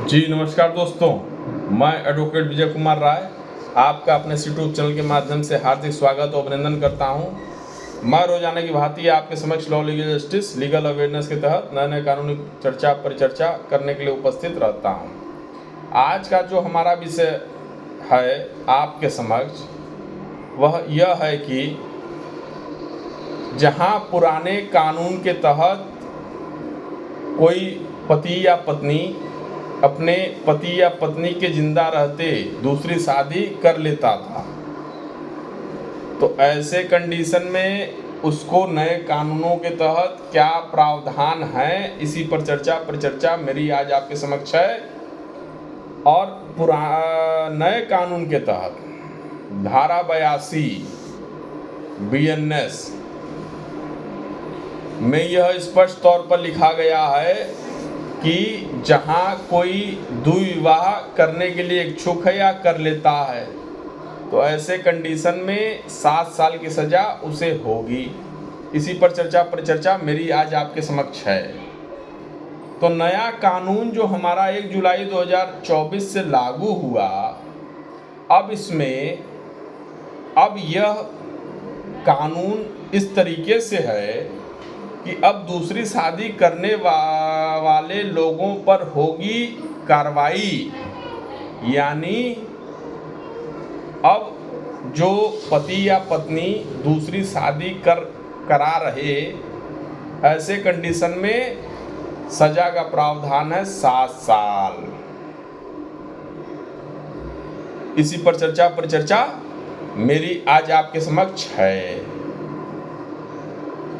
जी नमस्कार दोस्तों, मैं एडवोकेट विजय कुमार राय आपका अपने यूट्यूब चैनल के माध्यम से हार्दिक स्वागत और अभिनंदन करता हूं। मैं रोजाना की भांति आपके समक्ष law legal justice legal awareness के तहत नए नए कानूनी चर्चा परिचर्चा करने के लिए उपस्थित रहता हूं। आज का जो हमारा विषय है आपके समक्ष वह यह है कि जहां पुराने कानून के तहत कोई पति या पत्नी अपने पति या पत्नी के जिंदा रहते दूसरी शादी कर लेता था, तो ऐसे कंडीशन में उसको नए कानूनों के तहत क्या प्रावधान है, इसी पर चर्चा परिचर्चा मेरी आज आपके समक्ष है। और नए कानून के तहत धारा 82 BNS में यह स्पष्ट तौर पर लिखा गया है कि जहां कोई द्विविवाह करने के लिए इच्छुक है या कर लेता है, तो ऐसे कंडीशन में 7 साल की सज़ा उसे होगी। इसी पर चर्चा परिचर्चा मेरी आज आपके समक्ष है। तो नया कानून जो हमारा 1 जुलाई 2024 से लागू हुआ, अब यह कानून इस तरीके से है कि अब दूसरी शादी करने वाले लोगों पर होगी कार्रवाई। यानी अब जो पति या पत्नी दूसरी शादी करा रहे, ऐसे कंडीशन में सजा का प्रावधान है 7 साल। इसी पर चर्चा परिचर्चा मेरी आज आपके समक्ष है।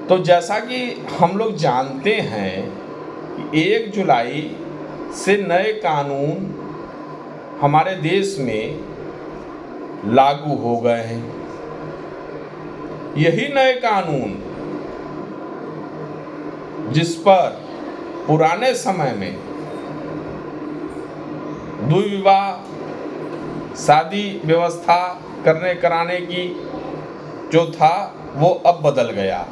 तो जैसा कि हम लोग जानते हैं कि 1 जुलाई से नए कानून हमारे देश में लागू हो गए हैं। यही नए कानून जिस पर पुराने समय में द्विविवाह शादी व्यवस्था कराने की जो था वो अब बदल गया।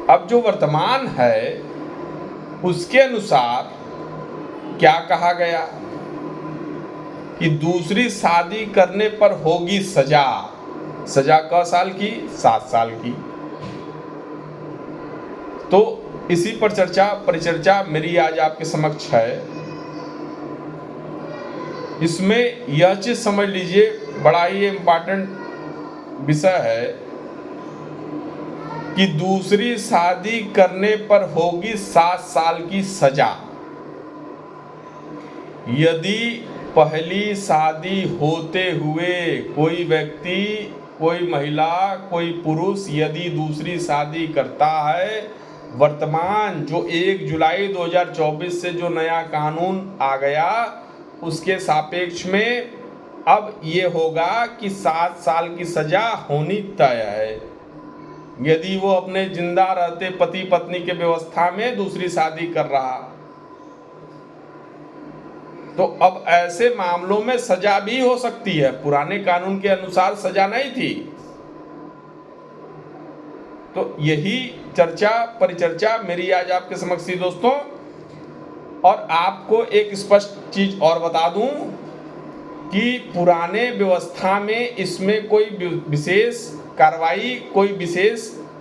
अब जो वर्तमान है उसके अनुसार क्या कहा गया कि दूसरी शादी करने पर होगी सजा। सजा क साल की? 7 साल की। तो इसी पर चर्चा परिचर्चा मेरी आज आपके समक्ष है। इसमें यह चीज समझ लीजिए, बड़ा ही इम्पोर्टेंट विषय है कि दूसरी शादी करने पर होगी 7 साल की सजा। यदि पहली शादी होते हुए कोई व्यक्ति, कोई महिला, कोई पुरुष यदि दूसरी शादी करता है, वर्तमान जो 1 जुलाई 2024 से जो नया कानून आ गया उसके सापेक्ष में अब ये होगा कि 7 साल की सजा होनी तय है यदि वो अपने जिंदा रहते पति पत्नी के व्यवस्था में दूसरी शादी कर रहा। तो अब ऐसे मामलों में सजा भी हो सकती है। पुराने कानून के अनुसार सजा नहीं थी। तो यही चर्चा परिचर्चा मेरी आज आपके समक्ष थी दोस्तों। और आपको एक स्पष्ट चीज और बता दूं कि पुराने व्यवस्था में इसमें कोई विशेष कार्रवाई, कोई विशेष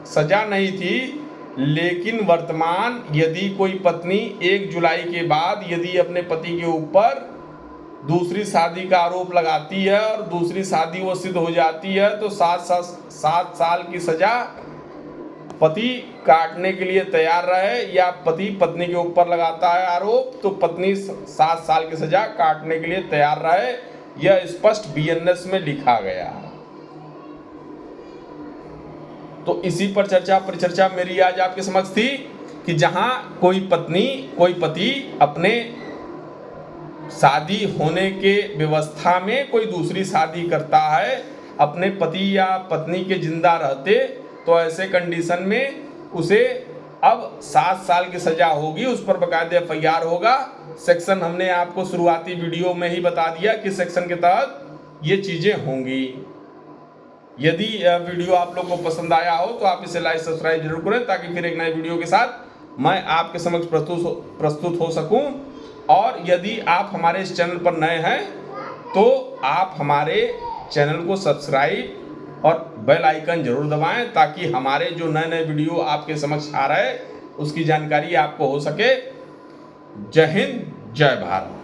सजा नहीं थी। लेकिन वर्तमान यदि कोई पत्नी 1 जुलाई के बाद यदि अपने पति के ऊपर दूसरी शादी का आरोप लगाती है और दूसरी शादी वो सिद्ध हो जाती है, तो 7 साल की सजा पति काटने के लिए तैयार रहे, या पति पत्नी के ऊपर लगाता है आरोप तो पत्नी 7 साल की सजा काटने के लिए तैयार रहे। यह स्पष्ट BNS में लिखा गया। तो इसी पर चर्चा परिचर्चा मेरी आज आपके समक्ष थी कि जहां कोई पत्नी कोई पति अपने शादी होने के व्यवस्था में कोई दूसरी शादी करता है अपने पति या पत्नी के जिंदा रहते, तो ऐसे कंडीशन में उसे अब 7 साल की सजा होगी। उस पर बाकायदे FIR होगा। सेक्शन हमने आपको शुरुआती वीडियो में ही बता दिया कि सेक्शन के तहत ये चीजें होंगी। यदि यह वीडियो आप लोगों को पसंद आया हो तो आप इसे लाइक सब्सक्राइब जरूर करें, ताकि फिर एक नए वीडियो के साथ मैं आपके समक्ष प्रस्तुत हो सकूं। और यदि आप हमारे इस चैनल पर नए हैं तो आप हमारे चैनल को सब्सक्राइब और बेल आइकन जरूर दबाएं, ताकि हमारे जो नए नए वीडियो आपके समक्ष आ रहे उसकी जानकारी आपको हो सके। जय हिंद, जय भारत।